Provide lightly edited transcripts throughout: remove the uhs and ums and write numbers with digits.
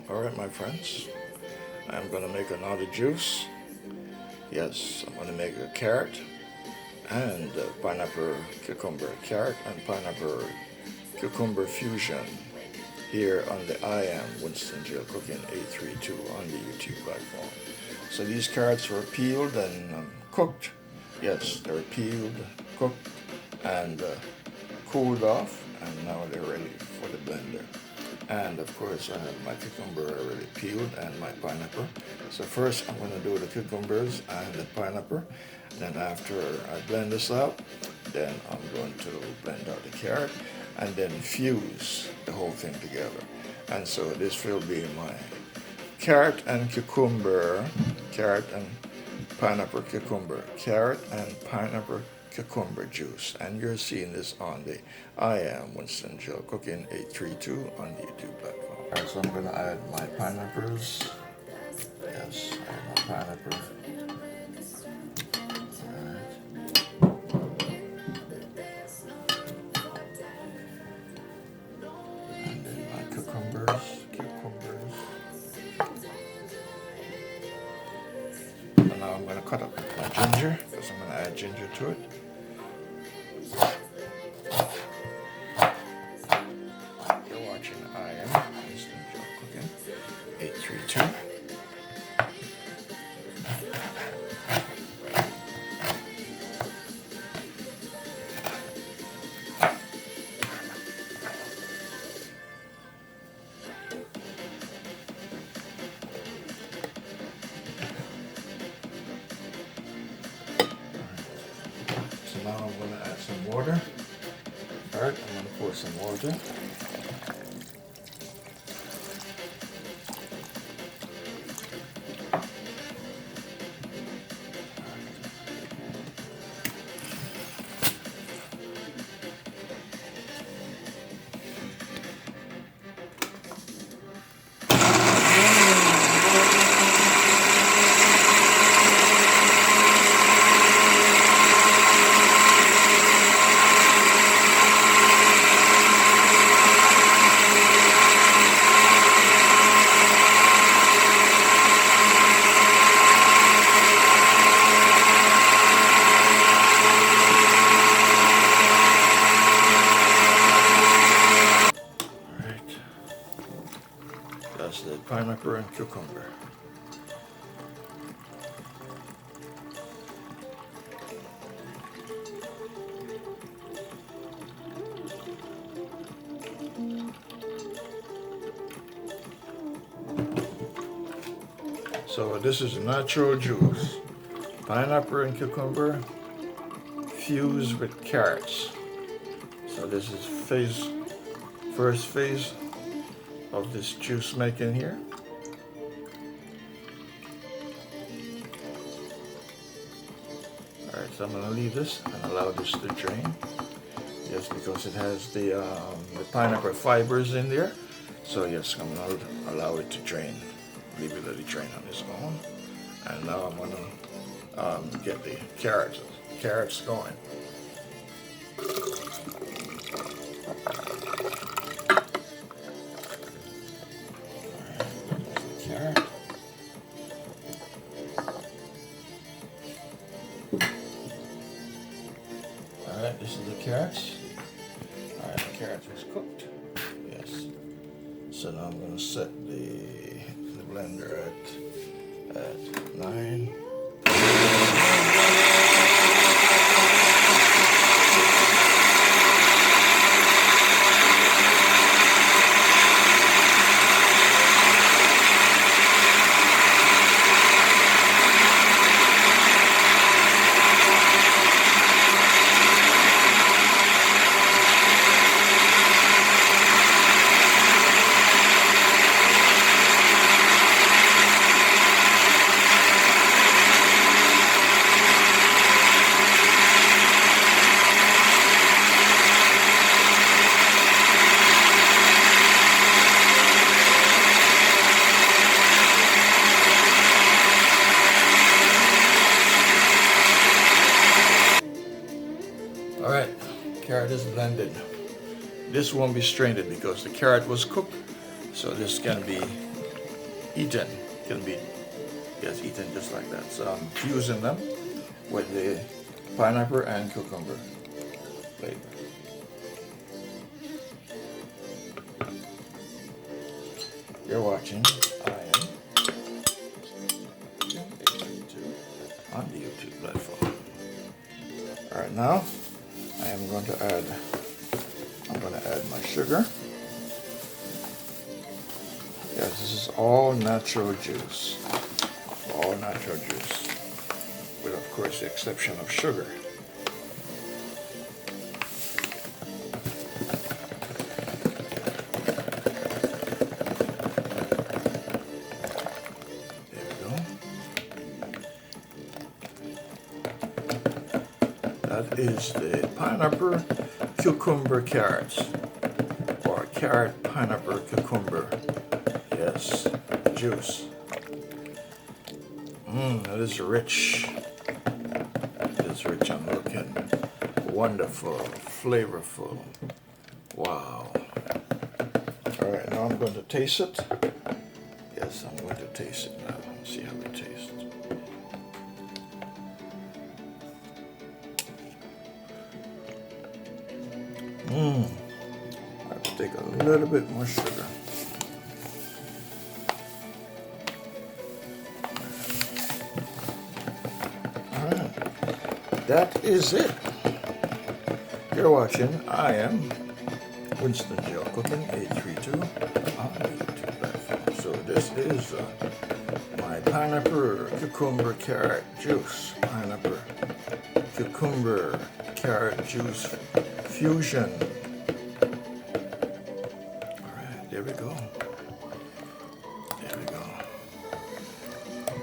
Alright, my friends, I'm going to make another juice. Yes, I'm going to make a carrot and pineapple cucumber. Carrot and pineapple cucumber fusion here on the I Am Winston Jill Cooking 832 on the YouTube platform. So these carrots were peeled and cooked. Yes, they were peeled, cooked, and cooled off, and now they're ready for the blender. And of course I have my cucumber already peeled and my pineapple. So first I'm going to do the cucumbers and the pineapple. Then after I blend this out, then I'm going to blend out the carrot and then fuse the whole thing together. And so this will be my carrot and cucumber, carrot and pineapple cucumber, carrot and pineapple cucumber juice. And you're seeing this on the I Am Winston Jill Cooking 832 on the YouTube platform. Alright, so I'm going to add my pineapples. Yes, add my pineapple. And then my cucumbers. And now I'm going to cut up my ginger, because I'm going to add ginger to it. You're watching I Am Winston Jill Cooking 832. So now I'm going to add some water. Alright, I'm going to pour some water. That's the pineapple and cucumber. So this is natural juice. Pineapple and cucumber fused with carrots. So this is first phase of this juice making here. Alright, so I'm going to leave this and allow this to drain. Yes, because it has the pineapple fibers in there. So yes, I'm going to allow it to drain. Leave it let it drain on its own. And now I'm going to get the carrots going. Carrot. Alright, this is the carrots. Alright, the carrots was cooked. Yes. So now I'm going to set the blender at 9. Alright, carrot is blended. This won't be strained because the carrot was cooked, so this can be eaten, can be, yes, eaten just like that. So I'm fusing them with the pineapple and cucumber flavor. You're watching I am on the YouTube platform. Alright, now I'm going to add my sugar. Yes, this is all natural juice. All natural juice. With of course the exception of sugar. That is the pineapple cucumber carrots, or carrot pineapple cucumber, yes, juice. That is rich. It is rich and looking wonderful, flavorful. Wow. All right, now I'm going to taste it. Yes, I'm going to taste it now. See how it tastes. I have to take a little bit more sugar. Alright, that is it. You're watching I Am Winston Gel Cooking 832 on the YouTube platform. So this is my pineapple cucumber carrot juice. Pineapple cucumber carrot juice fusion. Alright, there we go. There we go.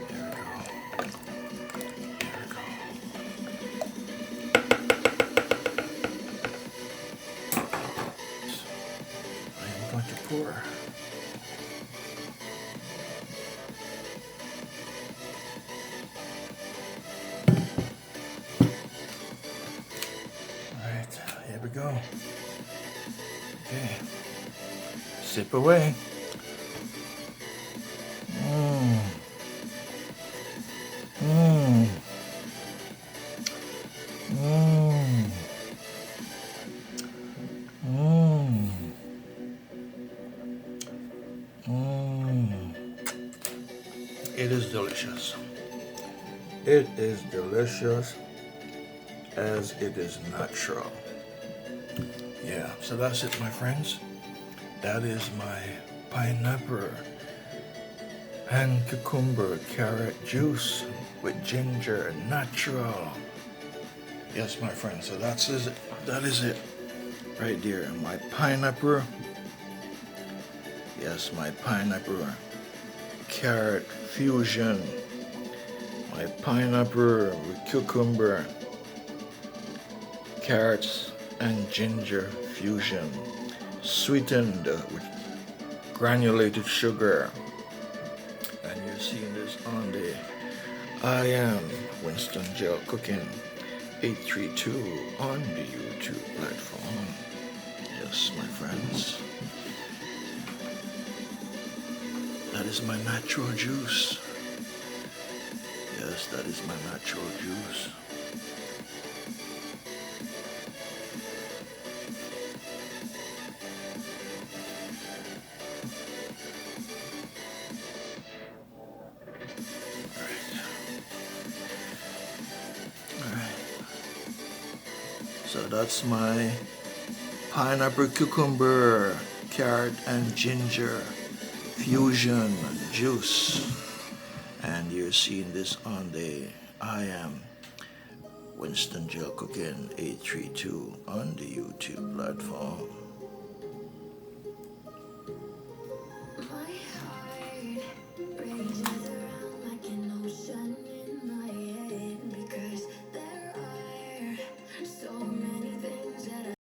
There we go. There we go. So I am going to pour. Alright, here we go. Okay, sip away. It is delicious. It is delicious as it is natural. Yeah, so that's it, my friends. That is my pineapple and cucumber carrot juice with ginger, natural. Yes, my friends, so that is it right there. My pineapple, yes, my pineapple carrot fusion, my pineapple with cucumber, carrots and ginger fusion, sweetened with granulated sugar. And you're seeing this on the I Am Winston Gel Cooking 832 on the YouTube platform. Yes, my friends. That is my natural juice. Yes, that is my natural juice. So that's my pineapple, cucumber, carrot, and ginger fusion juice. And you're seeing this on the I Am Winston Gel Cooking 832 on the YouTube platform. So